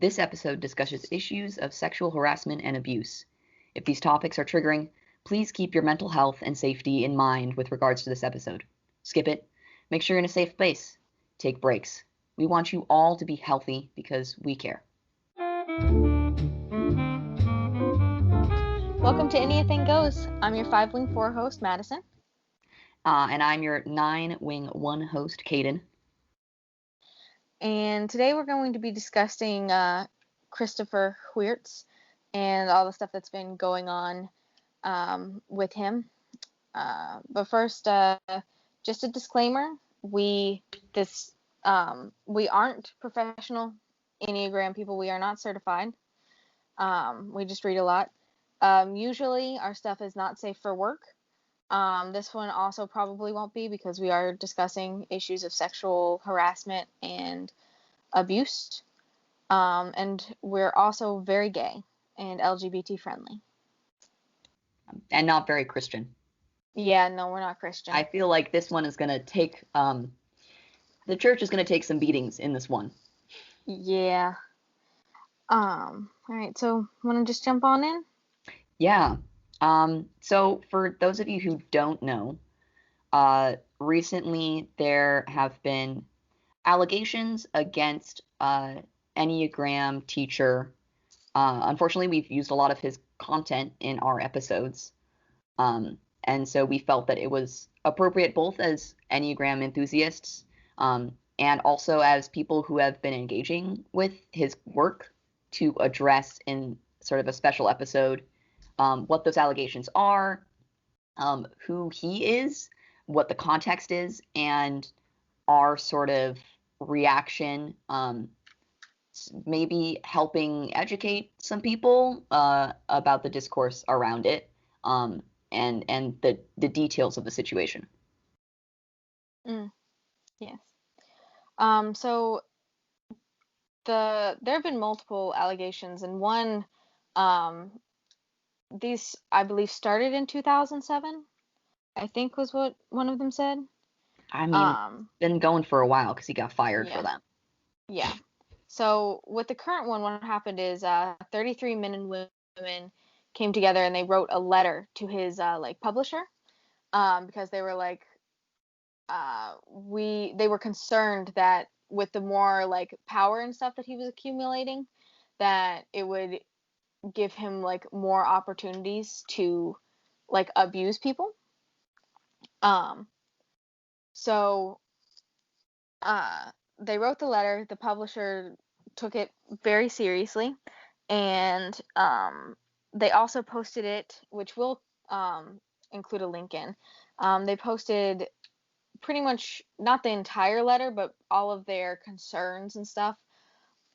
This episode discusses issues of sexual harassment and abuse. If these topics are triggering, please keep your mental health and safety in mind with regards to this episode. Skip it. Make sure you're in a safe place. Take breaks. We want you all to be healthy because we care. Welcome to Anything Goes. I'm your 5-Wing 4 host, Madison. And I'm your 9-Wing 1 host, Caden. And today we're going to be discussing Christopher Heuertz and all the stuff that's been going on with him. But first, just a disclaimer: we aren't professional Enneagram people. We are not certified. We just read a lot. Usually, our stuff is not safe for work. This one also probably won't be because we are discussing issues of sexual harassment and abuse. And we're also very gay and LGBT friendly. And not very Christian. Yeah, no, we're not Christian. I feel like this one is going to take, the church is going to take some beatings in this one. Yeah. All right, so want to just jump on in? Yeah. So for those of you who don't know, recently there have been allegations against Enneagram teacher. Unfortunately, we've used a lot of his content in our episodes. And so we felt that it was appropriate both as Enneagram enthusiasts and also as people who have been engaging with his work to address in sort of a special episode what those allegations are, who he is, what the context is, and our sort of reaction, maybe helping educate some people about the discourse around it, and the details of the situation. Yes. So there have been multiple allegations, and one, these I believe started in 2007. I think was what one of them said. I mean, been going for a while because he got fired for them. Yeah. So with the current one, what happened is 33 men and women came together and they wrote a letter to his publisher because they were like they were concerned that with the more like power and stuff that he was accumulating, that it would give him like more opportunities to like abuse people. So they wrote the letter. The publisher took it very seriously, and they also posted it, which we'll include a link in. They posted pretty much not the entire letter, but all of their concerns and stuff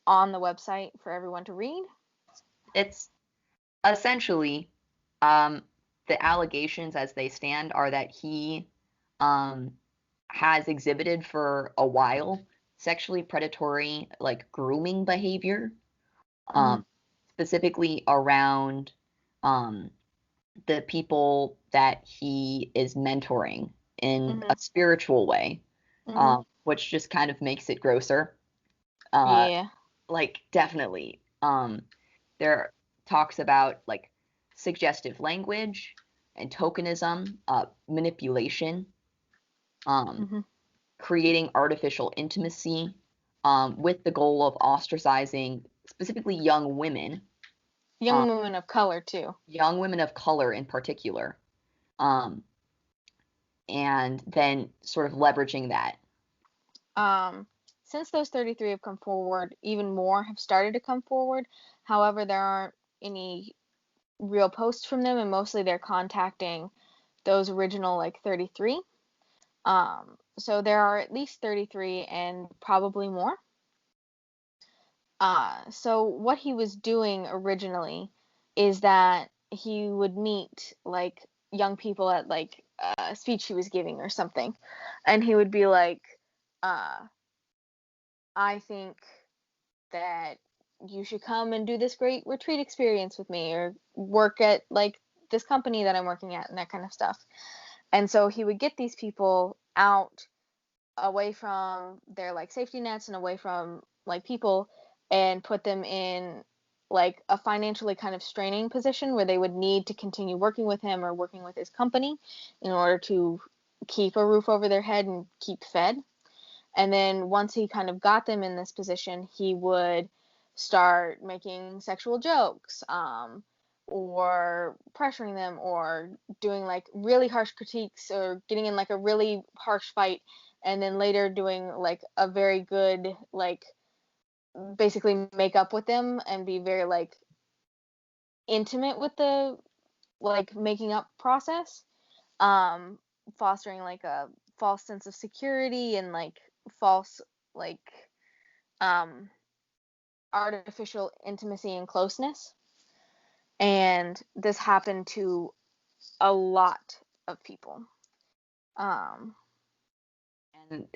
on the website for everyone to read. It's essentially the allegations as they stand are that he has exhibited for a while sexually predatory, like grooming behavior, specifically around the people that he is mentoring in a spiritual way, which just kind of makes it grosser. Yeah. Like definitely. There talks about like suggestive language and tokenism, manipulation, creating artificial intimacy, with the goal of ostracizing specifically young women. Young women of color too. Young women of color in particular. And then sort of leveraging that. Since those 33 have come forward, even more have started to come forward. However, there aren't any real posts from them, and mostly they're contacting those original like 33. So there are at least 33 and probably more. So what he was doing originally is that he would meet like young people at like a speech he was giving or something, and he would be like, I think that you should come and do this great retreat experience with me, or work at like this company that I'm working at, and that kind of stuff. And so he would get these people out away from their like safety nets and away from like people, and put them in like a financially kind of straining position where they would need to continue working with him or working with his company in order to keep a roof over their head and keep fed. And then once he kind of got them in this position, he would start making sexual jokes, or pressuring them, or doing like really harsh critiques, or getting in like a really harsh fight, and then later doing like a very good, like, basically make up with them and be very like intimate with the like making up process, um fostering like a false sense of security and like false, like, um artificial intimacy and closeness. And this happened to a lot of people. um And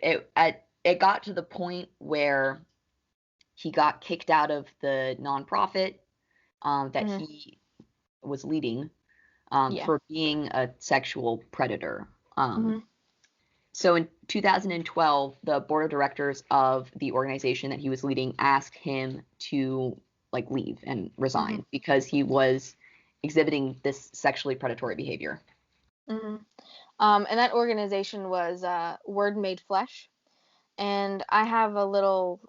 it got to the point where he got kicked out of the nonprofit that mhm, he was leading yeah. for being a sexual predator. Mhm, So in 2012, the board of directors of the organization that he was leading asked him to like leave and mhm, resign because he was exhibiting this sexually predatory behavior. mhm. And that organization was Word Made Flesh, and I have a little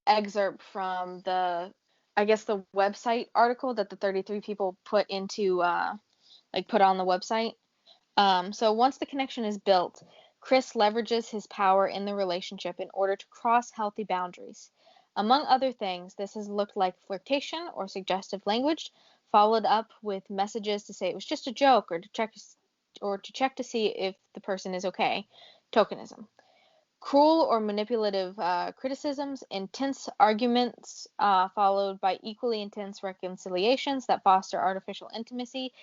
excerpt from the, I guess, the website article that the 33 people put into, like, put on the website. So once the connection is built, Chris leverages his power in the relationship in order to cross healthy boundaries. Among other things, this has looked like flirtation or suggestive language, followed up with messages to say it was just a joke, or to check to see if the person is okay. Tokenism. Cruel or manipulative criticisms, intense arguments, followed by equally intense reconciliations that foster artificial intimacy,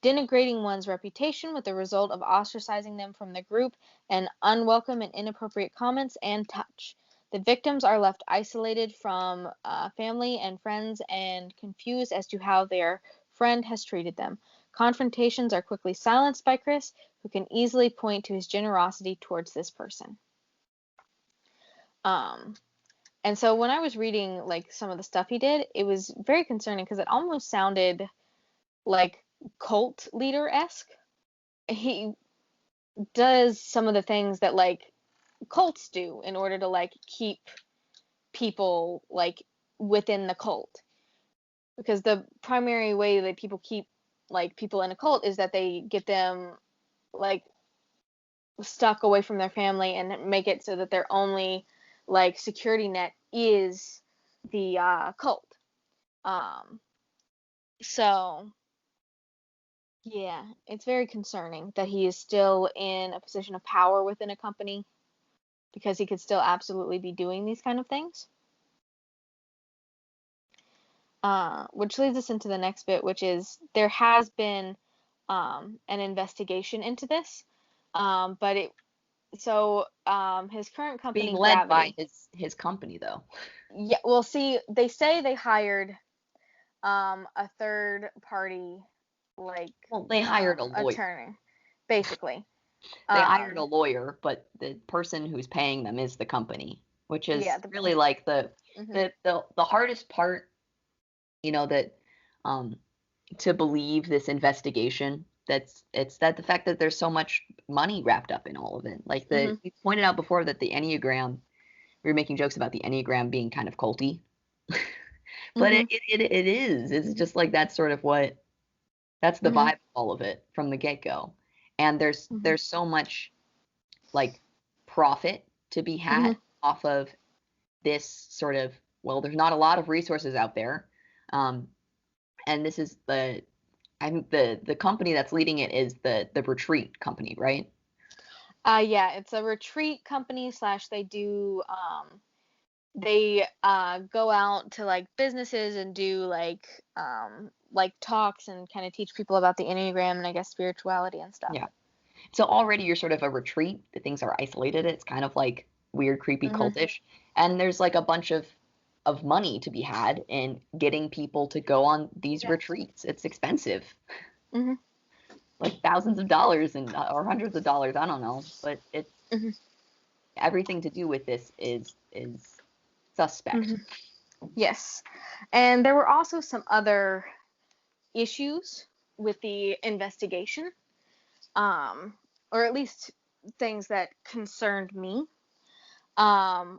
denigrating one's reputation with the result of ostracizing them from the group, and unwelcome and inappropriate comments and touch. The victims are left isolated from family and friends and confused as to how their friend has treated them. Confrontations are quickly silenced by Chris, who can easily point to his generosity towards this person. Um, and so when I was reading like some of the stuff he did, it was very concerning because it almost sounded like cult leader esque. He does some of the things that like cults do in order to like keep people like within the cult, because the primary way that people keep like people in a cult is that they get them like stuck away from their family and make it so that their only like security net is the cult. um so yeah, it's very concerning that he is still in a position of power within a company, because he could still absolutely be doing these kind of things. Which leads us into the next bit, which is there has been an investigation into this, but it so his current Being company, led by Gravity. his company though. Yeah, well, see, they say they hired a third party, like, Well, they hired a lawyer. attorney, basically. They hired a Um, lawyer, but the person who's paying them is the company, which yeah, is really like mhm, the hardest part, that um to believe this investigation. It's that the fact that there's so much money wrapped up in all of it. Like mhm, we pointed out before that the Enneagram, we were making jokes about the Enneagram being kind of culty, but mhm, it is. It's just like that's sort of that's the mhm, vibe of all of it from the get-go. And mhm, there's so much like profit to be mhm. had off of this sort of, well, there's not a lot of resources out there. Um, and this is I think the company that's leading it is the retreat company, right? Yeah, it's a retreat company slash they go out to like businesses and do like talks and kind of teach people about the Enneagram and I guess spirituality and stuff. Yeah. So already you're sort of a retreat. The things are isolated. It's kind of like weird, creepy, Mhm. cultish. And there's like a bunch of money to be had in getting people to go on these retreats. It's expensive, Mhm. like thousands of dollars and or hundreds of dollars. I don't know, but it's Mhm. everything to do with this is suspect. Mhm. Yes. And there were also some other issues with the investigation, or at least things that concerned me,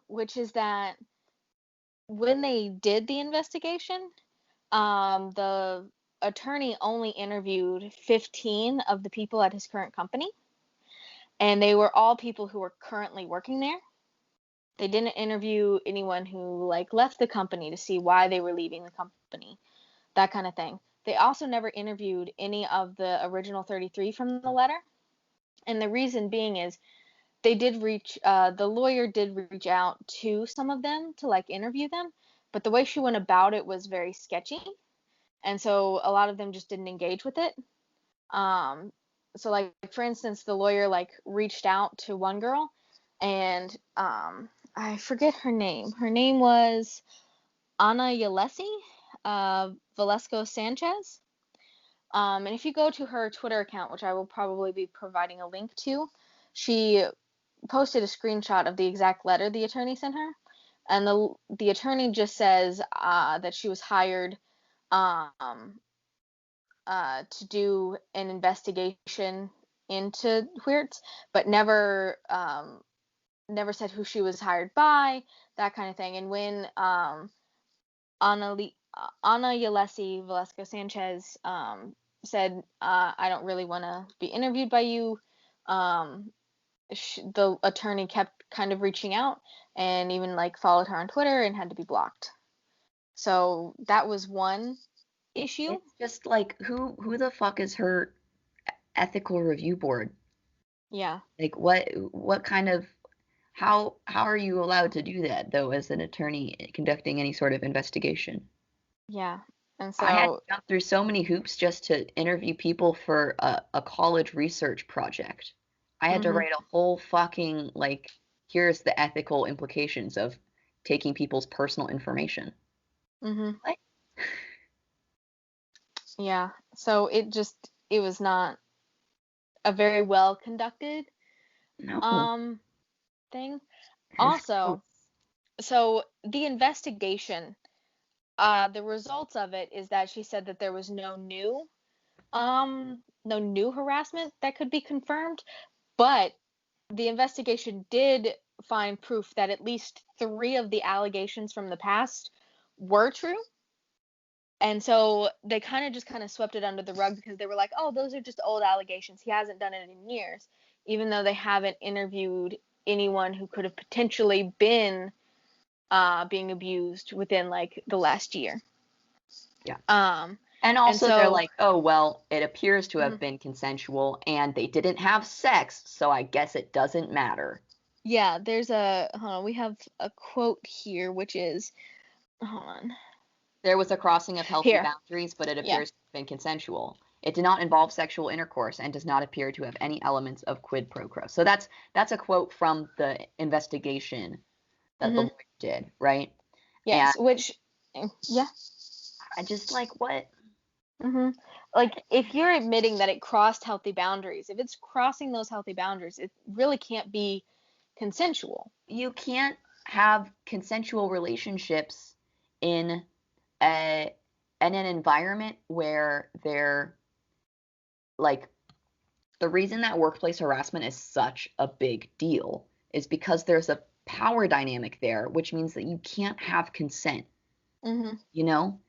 which is that when they did the investigation, the attorney only interviewed 15 of the people at his current company, and they were all people who were currently working there. They didn't interview anyone who like left the company to see why they were leaving the company, that kind of thing. They also never interviewed any of the original 33 from the letter. And the reason being is the lawyer did reach out to some of them to like interview them, but the way she went about it was very sketchy. And so a lot of them just didn't engage with it. Um, so like for instance, the lawyer like reached out to one girl, and I forget her name. Her name was Ana Yalesi, Velasco Sanchez. And if you go to her Twitter account, which I will probably be providing a link to, she posted a screenshot of the exact letter the attorney sent her, and the attorney just says that she was hired um, to do an investigation into Heuertz, but never said who she was hired by, that kind of thing. And when Ana, Ana Yalesi Velasco Sanchez said, I don't really want to be interviewed by you, the attorney kept kind of reaching out and even like followed her on Twitter and had to be blocked. So that was one issue. It's just like who the fuck is her ethical review board? Yeah. Like what kind of how are you allowed to do that though as an attorney conducting any sort of investigation? Yeah. And I had to so, jump through so many hoops just to interview people for a college research project. I had to mhm, write a whole fucking like here's the ethical implications of taking people's personal information. mhm, What? yeah. So it was not a very well conducted No, um thing. it's gross. Also, so the investigation, the results of it is that she said that there was no new harassment that could be confirmed, but the investigation did find proof that at least 3 of the allegations from the past were true. And so they kind of swept it under the rug because they were like, "Oh, those are just old allegations. He hasn't done it in years," even though they haven't interviewed anyone who could have potentially been being abused within like the last year. Yeah. Um, And and also they're so, like, oh well, it appears to have mhm, been consensual and they didn't have sex, so I guess it doesn't matter. yeah, hold on, we have a quote here, which is, hold on, There was a crossing of healthy here, boundaries, but it yeah, appears to have been consensual. It did not involve sexual intercourse and does not appear to have any elements of quid pro quo. So that's a quote from the investigation that the hmm, lawyer did, right? And yes, which, yeah, I just like what? hmm, like if you're admitting that it crossed healthy boundaries, if it's crossing those healthy boundaries, it really can't be consensual. You can't have consensual relationships in a in an environment where they're like the reason that workplace harassment is such a big deal is because there's a power dynamic there, which means that you can't have consent, Hmm. you know?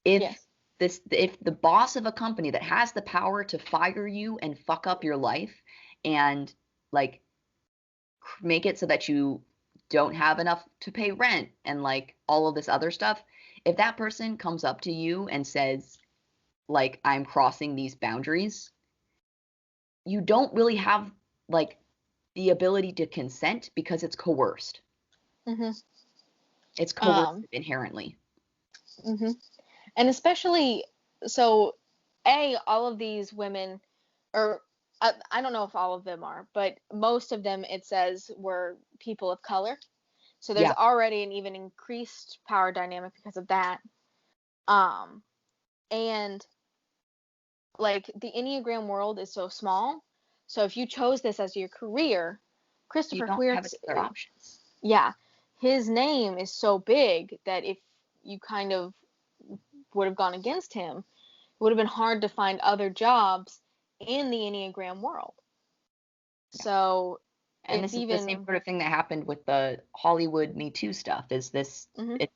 If Yes. if the boss of a company that has the power to fire you and fuck up your life and like make it so that you don't have enough to pay rent and like all of this other stuff, if that person comes up to you and says like I'm crossing these boundaries, you don't really have like the ability to consent because it's coerced. Hmm. It's Um, coercive inherently. hmm. And especially, so, all of these women, or I don't know if all of them are, but most of them, it says, were people of color. So there's Yeah, already an even increased power dynamic because of that. Um, and like the Enneagram world is so small. So if you chose this as your career, you Christopher don't have Heuertz, any other options. yeah, his name is so big that if you kind of would have gone against him, it would have been hard to find other jobs in the Enneagram world. Yeah. So And it's this is the same even sort of thing that happened with the Hollywood Me Too stuff. Is this mhm,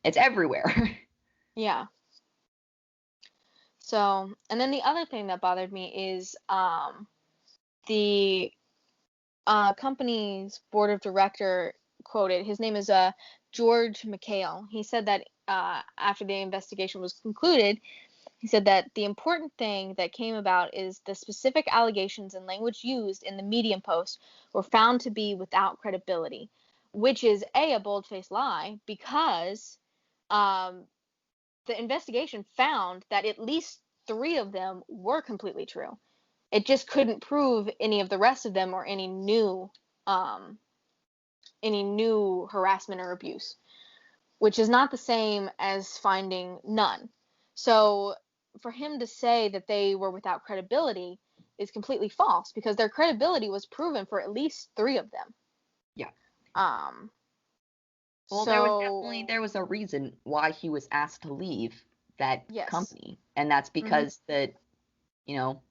it's everywhere. yeah. So, and then the other thing that bothered me is the company's board of director quoted. His name is George McHale. He said that after the investigation was concluded, he said that the important thing that came about is the specific allegations and language used in the Medium post were found to be without credibility, which is a bold-faced lie because um, the investigation found that at least 3 of them were completely true. It just couldn't prove any of the rest of them or um, any new harassment or abuse, which is not the same as finding none. So for him to say that they were without credibility is completely false because their credibility was proven for at least 3 of them. Yeah. Um, Well, so there was a reason why he was asked to leave that yes. company, and that's Mhm. because you know,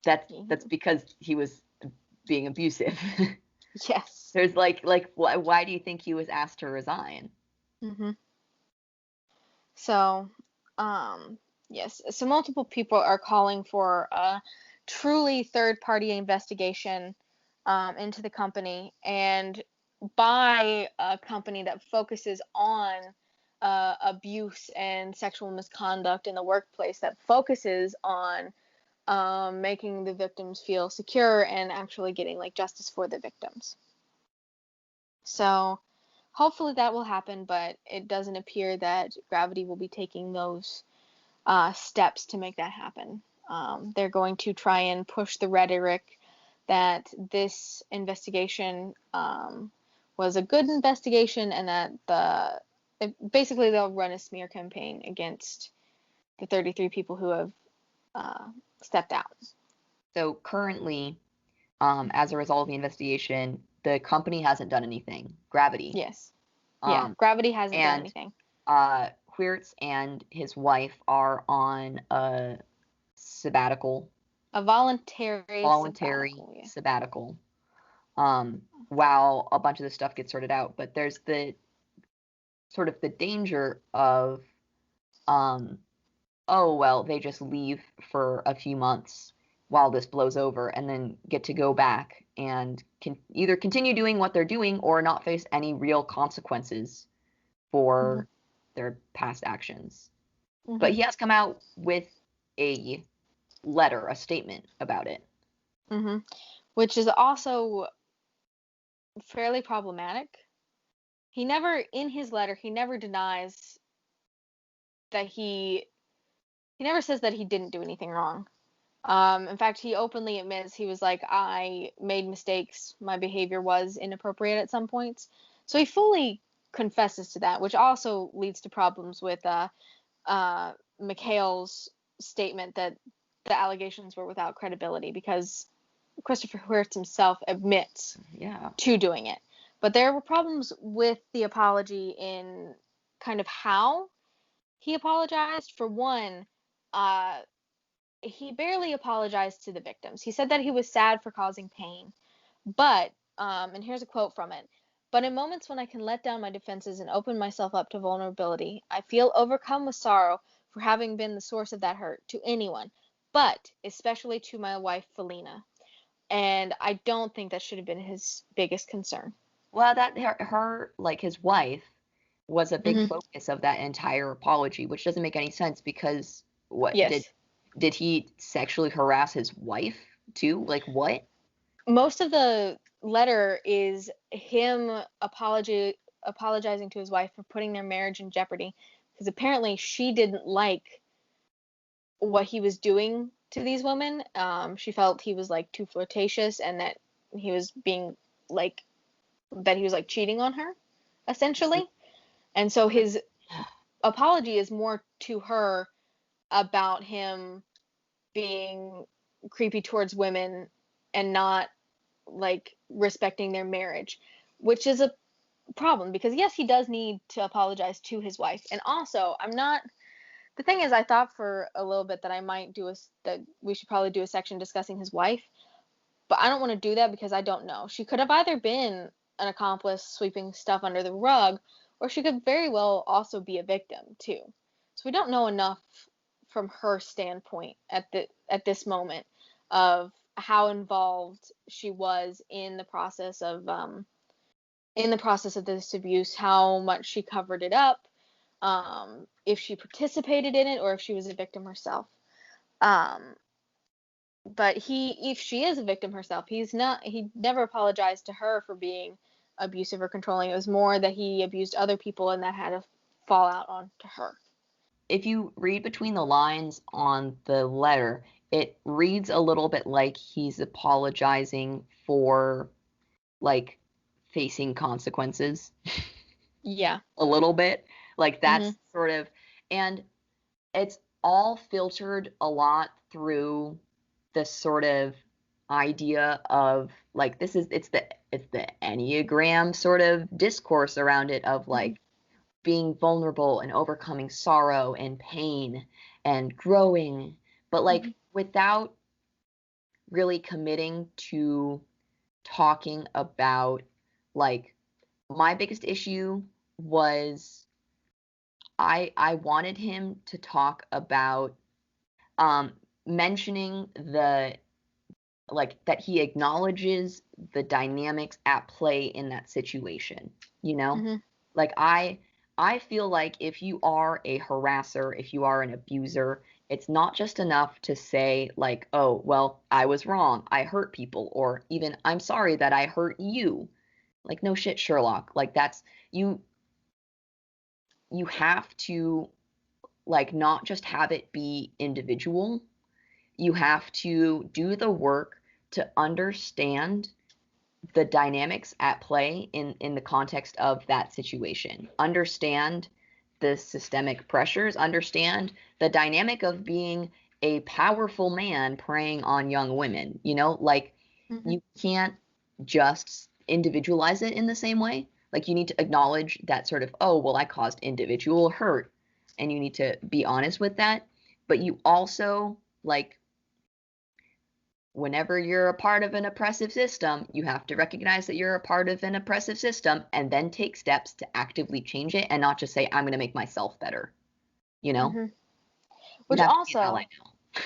that's because he was being abusive. Yes. There's why do you think he was asked to resign? Mhm. So, yes. So multiple people are calling for a truly third-party investigation into the company and by a company that focuses on abuse and sexual misconduct in the workplace, that focuses on making the victims feel secure and actually getting like justice for the victims. So hopefully that will happen, but it doesn't appear that Gravity will be taking those steps to make that happen. They're going to try and push the rhetoric that this investigation was a good investigation and that basically they'll run a smear campaign against the 33 people who have stepped out. So currently, as a result of the investigation, the company hasn't done anything. Gravity. Yes. Yeah, Um, Gravity hasn't done and anything. Heuertz and his wife are on a sabbatical, A voluntary sabbatical, yeah. sabbatical, while a bunch of this stuff gets sorted out. But there's the sort of the danger of, oh, well, they just leave for a few months while this blows over and then get to go back and can either continue doing what they're doing or not face any real consequences Mm-hmm. for their past actions. Mm-hmm. But he has come out with a letter, a statement about it. Mm-hmm. Which is also fairly problematic. In his letter, he never denies that he never says that he didn't do anything wrong. In fact, he openly admits he was like, I made mistakes. My behavior was inappropriate at some points. So he fully confesses to that, which also leads to problems with McHale's statement that the allegations were without credibility because Christopher Heuertz himself admits to doing it. But there were problems with the apology in kind of how he apologized. For one, uh, he barely apologized to the victims. He said that he was sad for causing pain, but, and here's a quote from it. But in moments when I can let down my defenses and open myself up to vulnerability, I feel overcome with sorrow for having been the source of that hurt to anyone, but especially to my wife, Felina. And I don't think that should have been his biggest concern. Well, that her like his wife was a big Mm-hmm. focus of that entire apology, which doesn't make any sense because what Yes. did he sexually harass his wife too? Like what? Most of the letter is him apologizing to his wife for putting their marriage in jeopardy because apparently she didn't like what he was doing to these women. She felt he was like too flirtatious and that he was being like that he was like cheating on her essentially. And so his apology is more to her about him being creepy towards women and not like respecting their marriage, which is a problem, because yes, he does need to apologize to his wife. And also, the thing is, I thought for a little bit that that we should probably do a section discussing his wife, but I don't want to do that because I don't know. She could have either been an accomplice sweeping stuff under the rug, or she could very well also be a victim too. So we don't know enough from her standpoint at this moment of how involved she was in the process of this abuse, how much she covered it up, if she participated in it, or if she was a victim herself. Um, but if she is a victim herself, he never apologized to her for being abusive or controlling. It was more that he abused other people and that had a fallout onto her. If you read between the lines on the letter, it reads a little bit like he's apologizing for, like, facing consequences. Yeah. A little bit. Like, that's Mhm. sort of, and it's all filtered a lot through this sort of idea of, like, it's the Enneagram sort of discourse around it, of Mhm. like being vulnerable and overcoming sorrow and pain and growing, but like Mhm. without really committing to talking about, like, my biggest issue was, I wanted him to talk about, um mentioning the, like, that he acknowledges the dynamics at play in that situation, you know? Mhm. Like, I feel like if you are a harasser, if you are an abuser, it's not just enough to say, like, oh, well, I was wrong, I hurt people, or even I'm sorry that I hurt you. Like, no shit, Sherlock. Like, that's, you have to, like, not just have it be individual. You have to do the work to understand the dynamics at play in the context of that situation. Understand the systemic pressures, understand the dynamic of being a powerful man preying on young women. Like, Mhm. you can't just individualize it in the same way. Like, you need to acknowledge that sort of, oh, well, I caused individual hurt, and you need to be honest with that. But you also, like, whenever you're a part of an oppressive system, you have to recognize that you're a part of an oppressive system and then take steps to actively change it, and not just say, I'm going to make myself better. You know? Mhm. You Which have to be an ally also,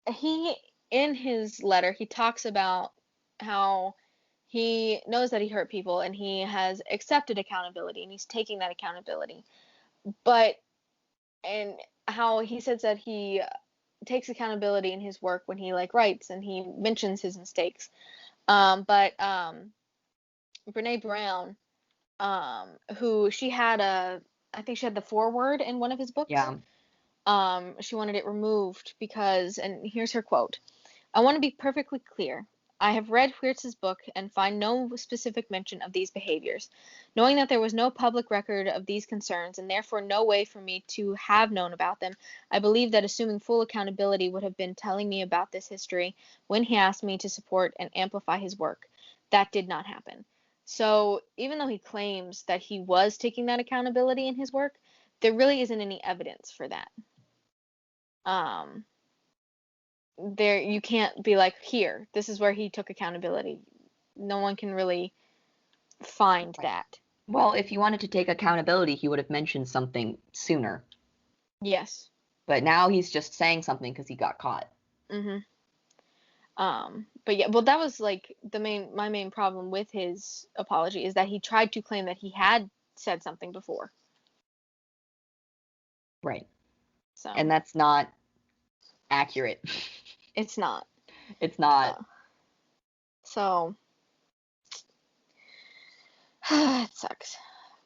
now. he in his letter he talks about how he knows that he hurt people and he has accepted accountability and he's taking that accountability. But and how he says that he takes accountability in his work when he like writes and he mentions his mistakes. But Brene Brown, who she had I think she had the foreword in one of his books. Yeah. She wanted it removed because, and here's her quote: "I want to be perfectly clear. I have read Heuertz's book and find no specific mention of these behaviors. Knowing that there was no public record of these concerns and therefore no way for me to have known about them, I believe that assuming full accountability would have been telling me about this history when he asked me to support and amplify his work. That did not happen." So even though he claims that he was taking that accountability in his work, there really isn't any evidence for that. Um, there you can't be like, here, this is where he took accountability. No one can really find Right. that. Well, if he wanted to take accountability, he would have mentioned something sooner. Yes. But now he's just saying something because he got caught. Mhm. But yeah, well, that was like my main problem with his apology is that he tried to claim that he had said something before. Right. And So that's not accurate. it's not. It's not. Uh, so it sucks.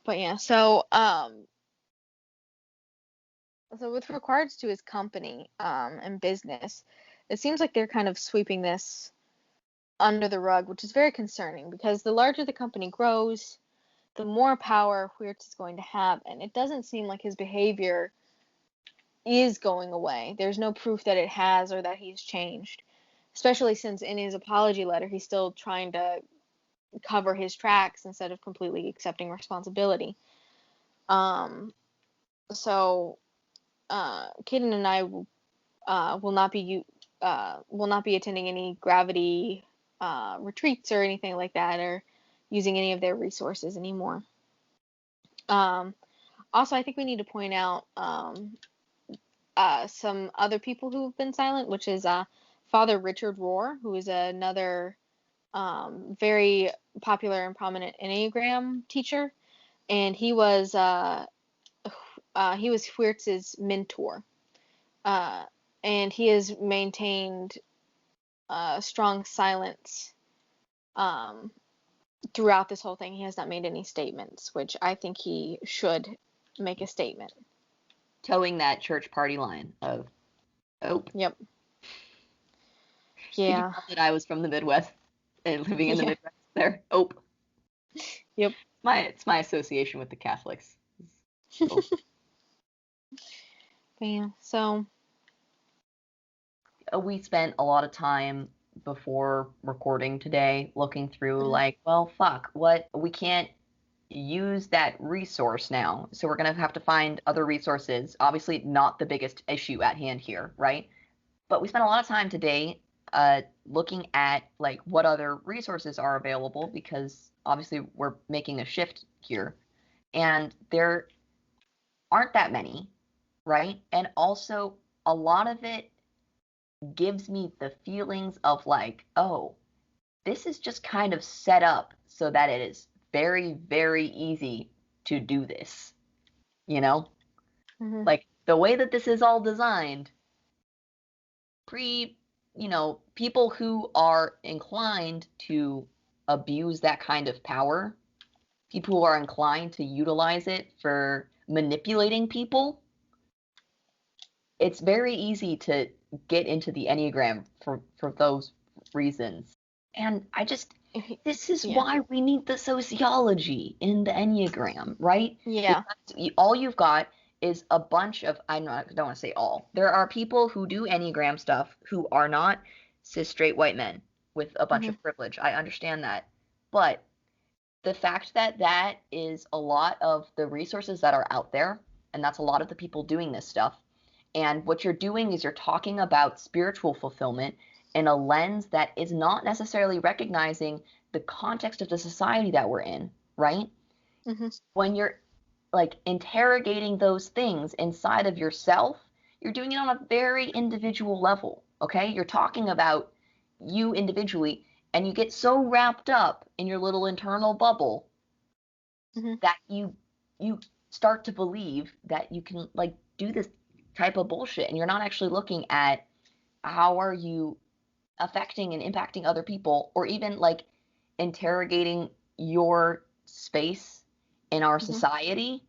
But yeah, so with regards to his company and business, it seems like they're kind of sweeping this under the rug, which is very concerning because the larger the company grows, the more power Heuertz is going to have, and it doesn't seem like his behavior is going away. There's no proof that it has or that he's changed, especially since in his apology letter he's still trying to cover his tracks instead of completely accepting responsibility. So Kaden and I will not be attending any gravity retreats or anything like that, or using any of their resources anymore. Also, I think we need to point out some other people who've been silent, which is Father Richard Rohr, who is another very popular and prominent Enneagram teacher, and he was Heuertz's mentor, and he has maintained strong silence throughout this whole thing. He has not made any statements, which I think he should make a statement. Towing that church party line of, oh. Yep. Yeah. Did you know that I was from the Midwest and living in the Midwest there? Oh. Yep. It's my association with the Catholics. Oh. Yeah, so we spent a lot of time before recording today looking through like, well, fuck, what, we can't use that resource now, so we're going to have to find other resources. Obviously not the biggest issue at hand here, right? But we spent a lot of time today looking at like what other resources are available, because obviously we're making a shift here and there aren't that many, right? And also a lot of it gives me the feelings of like, oh, this is just kind of set up so that it is very, very easy to do this, you know? Like the way that this is all designed, people who are inclined to abuse that kind of power, people who are inclined to utilize it for manipulating people, it's very easy to get into the Enneagram for those reasons. And this is why we need the sociology in the Enneagram, right? Yeah. Because all you've got is a bunch of, I don't want to say all, there are people who do Enneagram stuff who are not cis straight white men with a bunch of privilege. I understand that. But the fact that that is a lot of the resources that are out there, and that's a lot of the people doing this stuff, and what you're doing is you're talking about spiritual fulfillment in a lens that is not necessarily recognizing the context of the society that we're in, right? When you're like interrogating those things inside of yourself, you're doing it on a very individual level, okay? You're talking about you individually, and you get so wrapped up in your little internal bubble that you start to believe that you can like do this type of bullshit, and you're not actually looking at how are you affecting and impacting other people, or even like interrogating your space in our society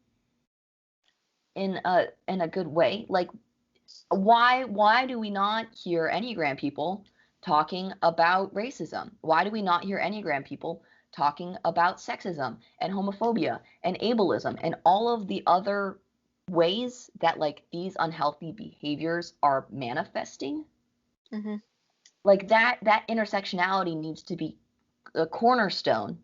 in a good way. Like why do we not hear Enneagram people talking about racism? Why do we not hear Enneagram people talking about sexism and homophobia and ableism and all of the other ways that like these unhealthy behaviors are manifesting? Like that intersectionality needs to be a cornerstone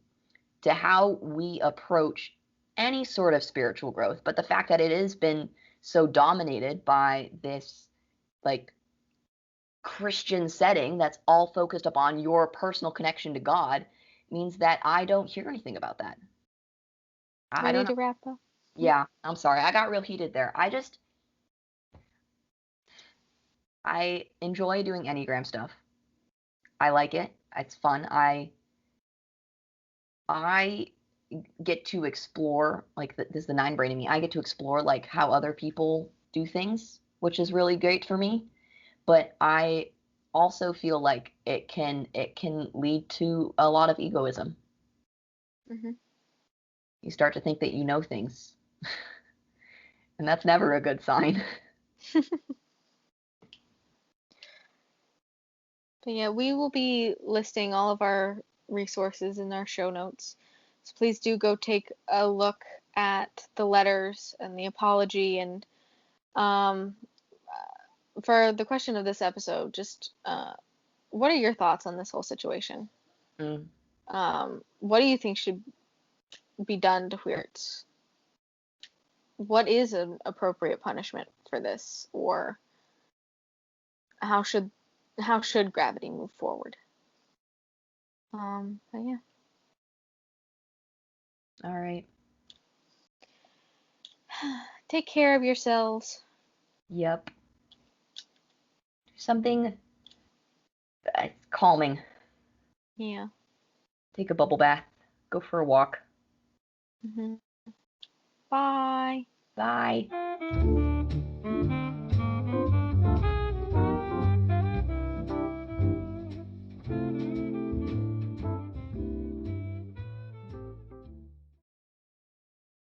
to how we approach any sort of spiritual growth. But the fact that it has been so dominated by this like Christian setting that's all focused upon your personal connection to God means that I don't hear anything about that. Ready to wrap up? Yeah, I'm sorry. I got real heated there. I enjoy doing Enneagram stuff. I like it. It's fun. I get to explore, like, this is the 9 brain in me. I get to explore like how other people do things, which is really great for me. But I also feel like it can lead to a lot of egoism. You start to think that you know things, and that's never a good sign. But yeah, we will be listing all of our resources in our show notes. So please do go take a look at the letters and the apology. And for the question of this episode, just what are your thoughts on this whole situation? What do you think should be done to Heuertz? What is an appropriate punishment for this, or how should gravity move forward? But yeah. All right. Take care of yourselves. Yep. Something calming. Yeah. Take a bubble bath. Go for a walk. Mm-hmm. Bye. Bye.